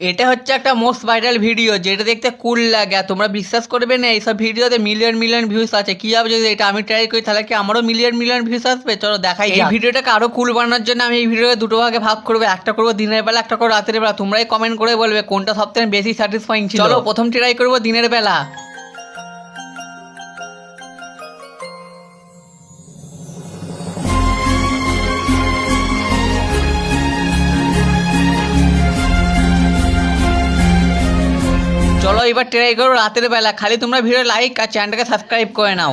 এটা হচ্ছে একটা মোস্ট ভাইরাল ভিডিও যেটা দেখতে কুল লাগে, আর তোমরা বিশ্বাস করবে না এইসব ভিডিওতে মিলিয়ন মিলিয়ন ভিউজ আছে। কি হবে যদি এটা আমি ট্রাই করি, তাহলে কি আমারও মিলিয়ন মিলিয়ন ভিউজ আসবে? চলো দেখাই এই ভিডিওটাকে আরো কুল বানানোর জন্য আমি এই ভিডিওকে দুটো ভাগে ভাগ করবো, একটা করবো দিনের বেলা, একটা করবো রাতের বেলা। তোমরাই কমেন্ট করে বলবে কোনটা সবথেকে বেশি স্যাটিসফাইং ছিল। চলো প্রথম ট্রাই করবো দিনের বেলা। চলো এবার ট্রাই করো রাতের বেলা। খালি তোমরা ভিডিও লাইক আর চ্যানেলটাকে সাবস্ক্রাইব করে নাও।